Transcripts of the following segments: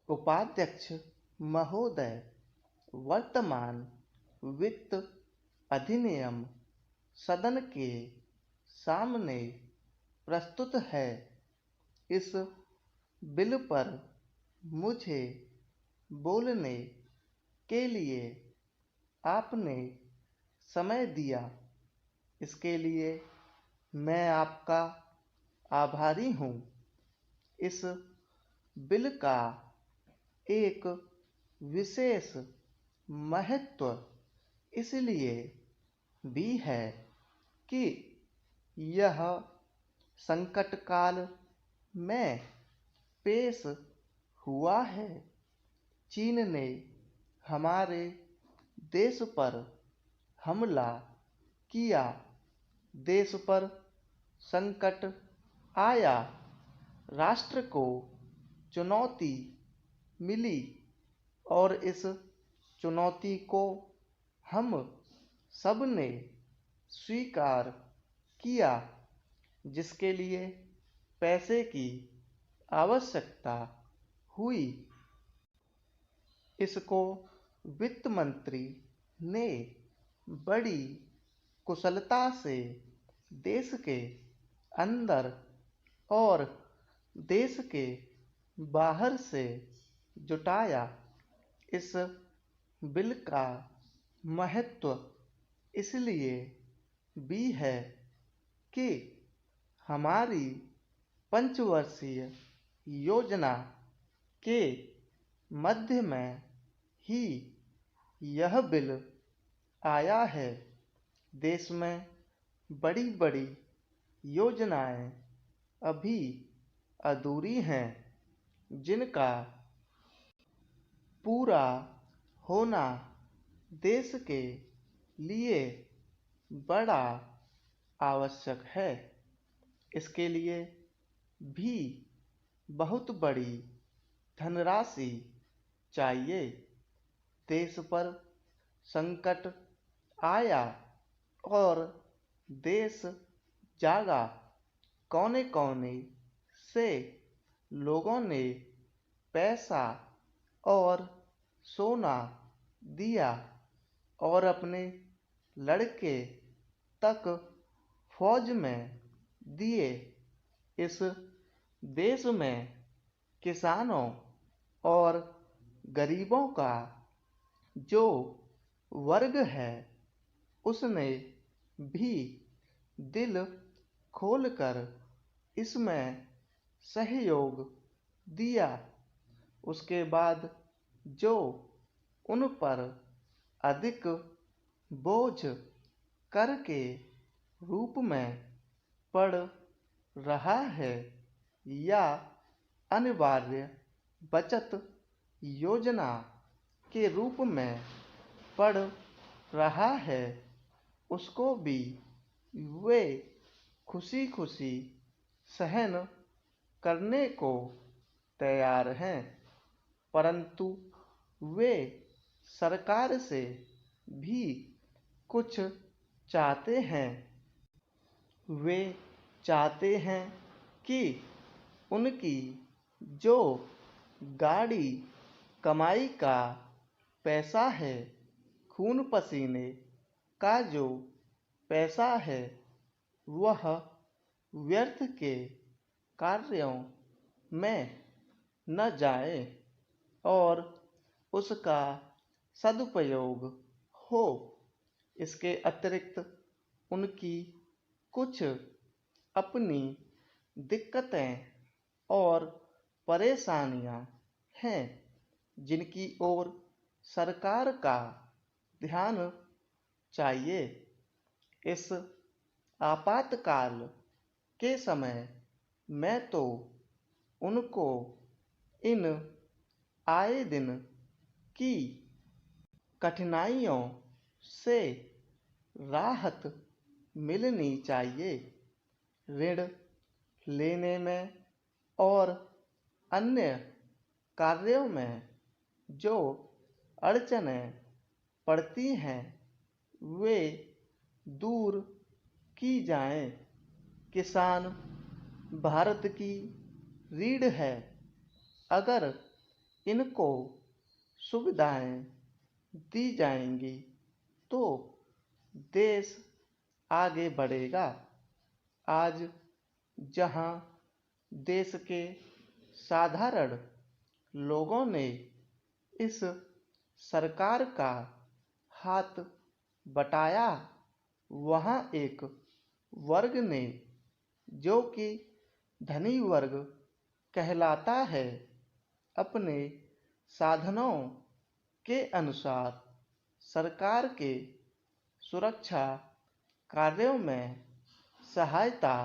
उपाध्यक्ष महोदय, वर्तमान वित्त अधिनियम सदन के सामने प्रस्तुत है। इस बिल पर मुझे बोलने के लिए आपने समय दिया, इसके लिए मैं आपका आभारी हूँ। इस बिल का एक विशेष महत्व इसलिए भी है कि यह संकट काल में पेश हुआ है। चीन ने हमारे देश पर हमला किया, देश पर संकट आया, राष्ट्र को चुनौती मिली और इस चुनौती को हम सब ने स्वीकार किया, जिसके लिए पैसे की आवश्यकता हुई। इसको वित्त मंत्री ने बड़ी कुशलता से देश के अंदर और देश के बाहर से जुटाया। इस बिल का महत्व इसलिए भी है कि हमारी पंचवर्षीय योजना के मध्य में ही यह बिल आया है। देश में बड़ी बड़ी योजनाएं अभी अधूरी हैं, जिनका पूरा होना देश के लिए बड़ा आवश्यक है। इसके लिए भी बहुत बड़ी धनराशि चाहिए। देश पर संकट आया और देश जागा। कोने कोने से लोगों ने पैसा और सोना दिया और अपने लड़के तक फौज में दिए। इस देश में किसानों और गरीबों का जो वर्ग है, उसने भी दिल खोलकर इसमें सहयोग दिया। उसके बाद जो उन पर अधिक बोझ कर के रूप में पड़ रहा है या अनिवार्य बचत योजना के रूप में पड़ रहा है, उसको भी वे खुशी खुशी सहन करने को तैयार हैं। परंतु वे सरकार से भी कुछ चाहते हैं। वे चाहते हैं कि उनकी जो गाड़ी कमाई का पैसा है, खून पसीने का जो पैसा है, वह व्यर्थ के कार्यों में न जाए और उसका सदुपयोग हो। इसके अतिरिक्त उनकी कुछ अपनी दिक्कतें और परेशानियां हैं, जिनकी ओर सरकार का ध्यान चाहिए। इस आपातकाल के समय मैं तो उनको इन आए दिन की कठिनाइयों से राहत मिलनी चाहिए। ऋण लेने में और अन्य कार्यों में जो अड़चनें पड़ती हैं, वे दूर की जाएं। किसान भारत की रीढ़ है। अगर इनको सुविधाएं दी जाएंगी तो देश आगे बढ़ेगा। आज जहां देश के साधारण लोगों ने इस सरकार का हाथ बटाया, वहां एक वर्ग ने, जो कि धनी वर्ग कहलाता है, अपने साधनों के अनुसार सरकार के सुरक्षा कार्यों में सहायता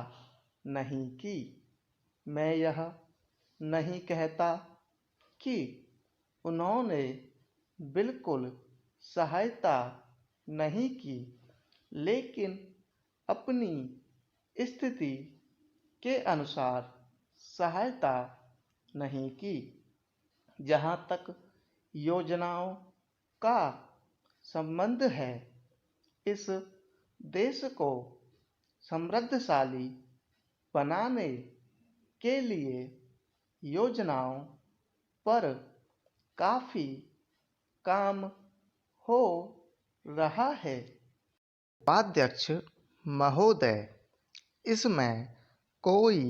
नहीं की। मैं यह नहीं कहता कि उन्होंने बिल्कुल सहायता नहीं की, लेकिन अपनी स्थिति के अनुसार सहायता नहीं की। जहाँ तक योजनाओं का संबंध है, इस देश को समृद्धशाली बनाने के लिए योजनाओं पर काफी काम हो रहा है। उपाध्यक्ष महोदय, इसमें कोई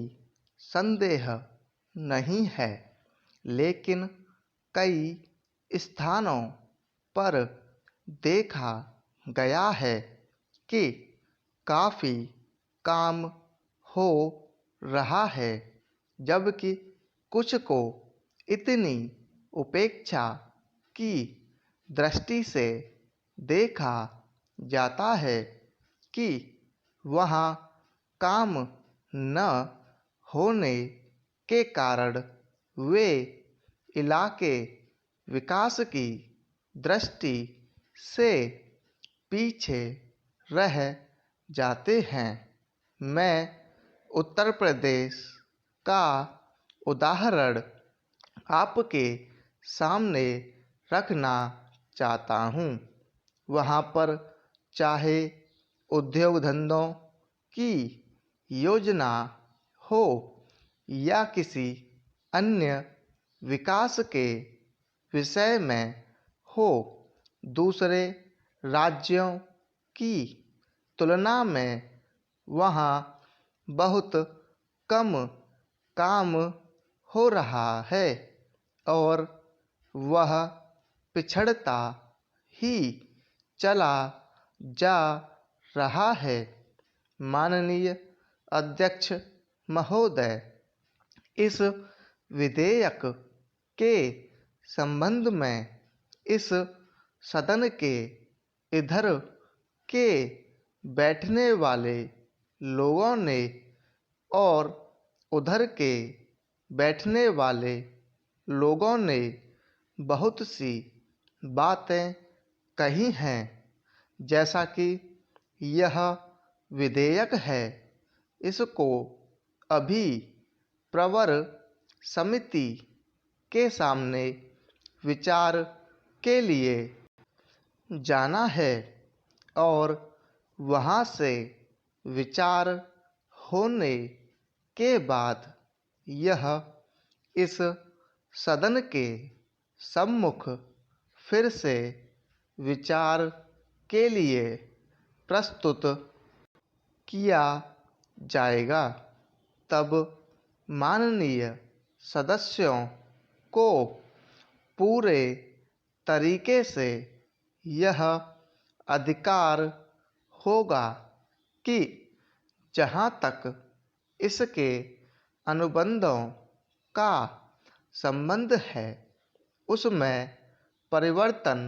संदेह नहीं है, लेकिन कई स्थानों पर देखा गया है कि काफी काम हो रहा है, जबकि कुछ को इतनी उपेक्षा की दृष्टि से देखा जाता है कि वहाँ काम न होने के कारण वे इलाके विकास की दृष्टि से पीछे रह जाते हैं। मैं उत्तर प्रदेश का उदाहरण आपके सामने रखना चाहता हूँ। वहाँ पर चाहे उद्योग धंधों की योजना हो या किसी अन्य विकास के विषय में हो, दूसरे राज्यों की तुलना में वहाँ बहुत कम काम हो रहा है और वह पिछड़ता ही चला जा रहा है। माननीय अध्यक्ष महोदय, इस विधेयक के संबंध में इस सदन के इधर के बैठने वाले लोगों ने और उधर के बैठने वाले लोगों ने बहुत सी बातें कही हैं। जैसा कि यह विधेयक है, इसको अभी प्रवर समिति के सामने विचार के लिए जाना है और वहाँ से विचार होने के बाद यह इस सदन के सम्मुख फिर से विचार के लिए प्रस्तुत किया जाएगा। तब माननीय सदस्यों को पूरे तरीके से यह अधिकार होगा कि जहाँ तक इसके अनुबंधों का संबंध है, उसमें परिवर्तन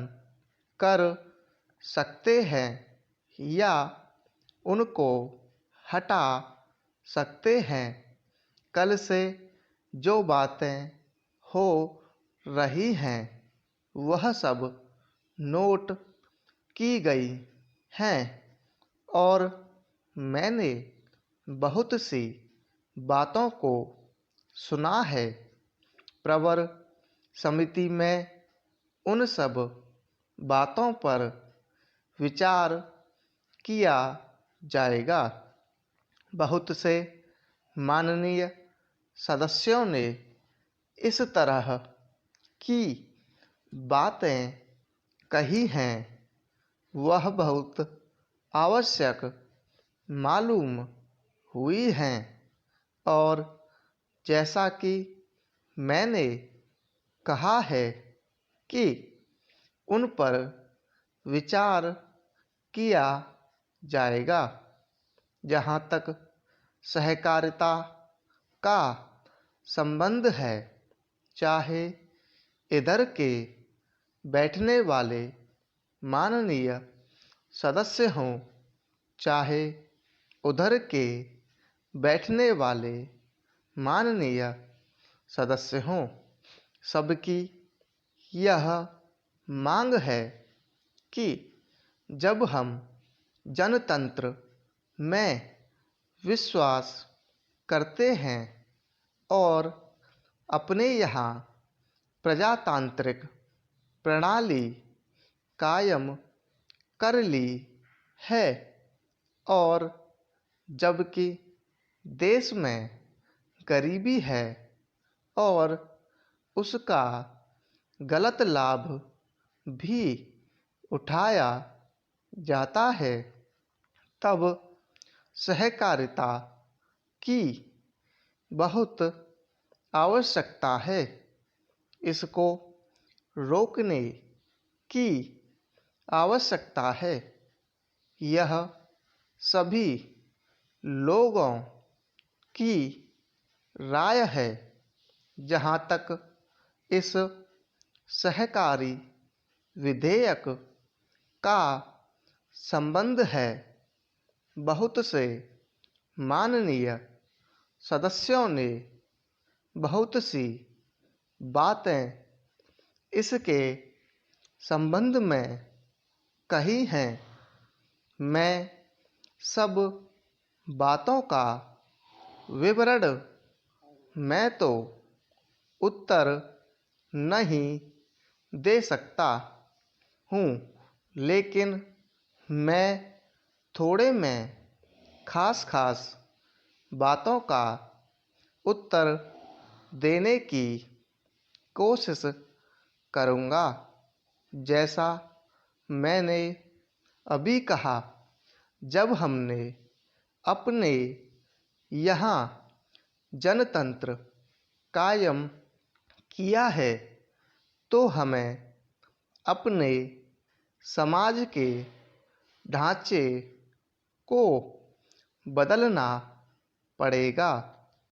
कर सकते हैं या उनको हटा सकते हैं। कल से जो बातें हो रही हैं, वह सब नोट की गई हैं और मैंने बहुत सी बातों को सुना है। प्रवर समिति में उन सब बातों पर विचार किया जाएगा। बहुत से माननीय सदस्यों ने इस तरह की बातें कही हैं वह बहुत आवश्यक मालूम हुई हैं और जैसा कि मैंने कहा है कि उन पर विचार किया जाएगा। जहाँ तक सहकारिता का संबंध है, चाहे इधर के बैठने वाले माननीय सदस्य हों, चाहे उधर के बैठने वाले माननीय सदस्य हों, सबकी यह मांग है कि जब हम जनतंत्र में विश्वास करते हैं और अपने यहाँ प्रजातांत्रिक प्रणाली कायम कर ली है और जबकि देश में गरीबी है और उसका गलत लाभ भी उठाया जाता है, तब सहकारिता की बहुत आवश्यकता है। इसको रोकने की आवश्यकता है। यह सभी लोगों की राय है। जहाँ तक इस सहकारी विधेयक का संबंध है, बहुत से माननीय सदस्यों ने बहुत सी बातें इसके संबंध में कही हैं। मैं सब बातों का विवरण मैं तो उत्तर नहीं दे सकता हूँ, लेकिन मैं थोड़े में खास बातों का उत्तर देने की कोशिश करूँगा। जैसा मैंने अभी कहा, जब हमने अपने यहाँ जनतंत्र कायम किया है, तो हमें अपने समाज के ढांचे को बदलना पड़ेगा।